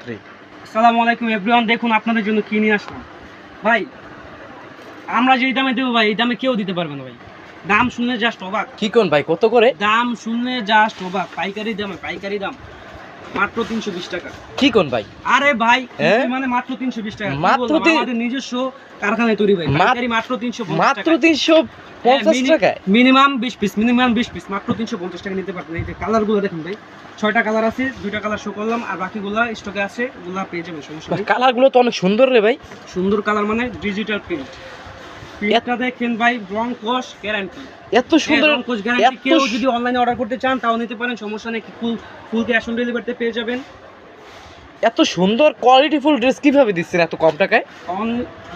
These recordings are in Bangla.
রে। আসসালামু আলাইকুম এভরিওয়ান, দেখুন আপনাদের জন্য কি নিয়ে আসলাম ভাই। আমরা যেই দামে দেবো ভাই, এই দামে কেউ দিতে পারবে না ভাই। দাম শুনে জাস্ট অবাক। কি কোন ভাই, কত করে? দাম শুনে জাস্ট অবাক। পাইকারি দাম মাত্র 320 টাকা। কি কোন ভাই? আরে ভাই হ্যাঁ? মানে মাত্র 320 টাকা। মাত্র আমাদের নিজস্ব কারখানায় তৈরি ভাই। পাইকারি মাত্র 350 মাত্র টাকা। 350 টাকায় মিনিমাম 20 পিস মাত্র 350 টাকা নিতে পারবেন। এই যে কালারগুলো দেখুন ভাই, 6টা কালার আছে, 2টা কালার শো করলাম, আর বাকিগুলো স্টকে আছে, ওগুলো পেয়ে যাবেন, সমস্যা নেই। কালারগুলো তো অনেক সুন্দর রে ভাই। সুন্দর কালার মানে ডিজিটাল প্রিন্টটা দেখেন ভাই, রং কোশ গ্যারান্টি। এত সুন্দর রং কোশ গ্যারান্টি। কেউ যদি অনলাইনে অর্ডার করতে চান তাও নিতে পারেন, সমস্যা নেই। ফুল ক্যাশ অন ডেলিভারিতে পেয়ে যাবেন। এত সুন্দর কোয়ালিটিফুল ড্রেস কিভাবে দিচ্ছেন এত কম টাকায়?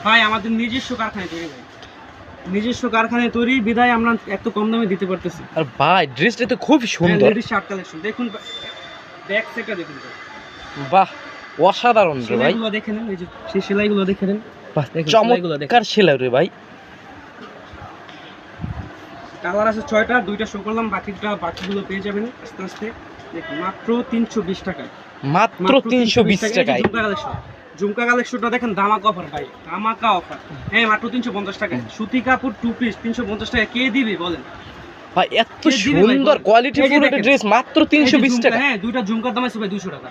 ভাই আমাদের নিজস্ব কারখানায় তৈরি ভাই, নিজস্ব কারখানায় তৈরি বিধায় আমরা এত কম দামে দিতে পারতেছি। আর ভাই ড্রেসটা তো খুব সুন্দর। লেডিস শার্ট কালেকশন দেখুন, ব্যাক সাইডটা দেখুন ভাই, বাহ অসাধারণ রে ভাই। সেলাইগুলো দেখে নেন, এই যে সেই সেলাইগুলো দেখে নেন, বাহ চমৎকার সেলাই রে ভাই। কালার আছে 6টা, 2টা শো করলাম, বাকিগুলো পেয়ে যাবেন আস্তে আস্তে। দেখুন মাত্র 320 টাকা, মাত্র 320 টাকায় ঝুমকা কালেকশনটা দেখেন, ধামাকা অফার ভাই, ধামাকা অফার। হ্যাঁ মাত্র 350 টাকায় সুতি কাপড় 2 পিস 350 টাকা কে দিবে বলেন ভাই? এত সুন্দর কোয়ালিটিফুল একটা ড্রেস মাত্র 320 টাকা। হ্যাঁ 2টা ঝুমকা দাম আছে ভাই 200 টাকা,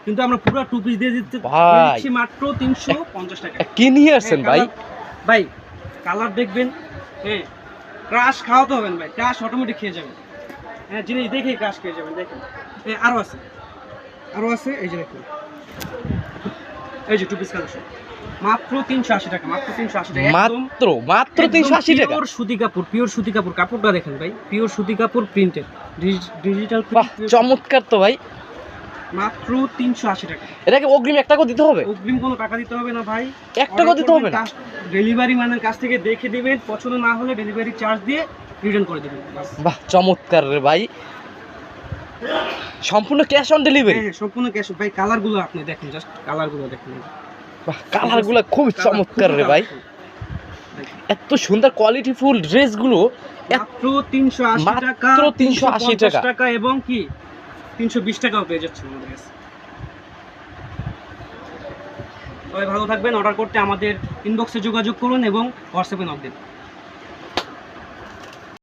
কিন্তু আমরা পুরো 2 পিস দিয়ে দিচ্ছি মাত্র 350 টাকা। কি নিয়ে আসছেন ভাই? ভাই কালার দেখবেন, হ্যাঁ ক্রাশ খাওয়াতে হবেন ভাই, ক্রাশ অটোমেটিক খেয়ে যাবেন। হ্যাঁ জিনিস দেখেই ক্রাশ খেয়ে যাবেন। দেখেন আরো আছে, এই যে দেখুন, এই যে 2 পিস কালেকশন মাত্র 380 টাকা, মাত্র 380 টাকা, মাত্র 380 টাকা। পিওর সুতি কাপড়, কাপড়টা দেখেন ভাই, পিওর সুতি কাপড় প্রিন্টেড ডিজিটাল বাহ চমৎকার তো ভাই। মাত্র 380 টাকা। এটাকে অগ্রিম 1 টাকা দিতে হবে? অগ্রিম কোনো টাকা দিতে হবে না ভাই, 1 টাকা দিতে হবে না। ডেলিভারি ম্যানের কাছ থেকে দেখে দিবেন, পছন্দ না হলে ডেলিভারি চার্জ দিয়ে রিটার্ন করে দিবেন। বাহ চমৎকার রে ভাই, সম্পূর্ণ ক্যাশ অন ডেলিভারি? হ্যাঁ সম্পূর্ণ ক্যাশ। ভাই কালারগুলো আপনি দেখেন, জাস্ট কালারগুলো দেখেন, বাহ কালারগুলো খুব চমৎকার রে ভাই। এত সুন্দর কোয়ালিটিফুল ড্রেসগুলো মাত্র 380 টাকা, মাত্র 380 টাকা এবং কি 320 টাকাও পেয়ে যাচ্ছেন আমাদের কাছে। সবাই ভালো থাকবেন, অর্ডার করতে আমাদের ইনবক্সে যোগাযোগ করুন এবং হোয়াটসঅ্যাপে নক দিন।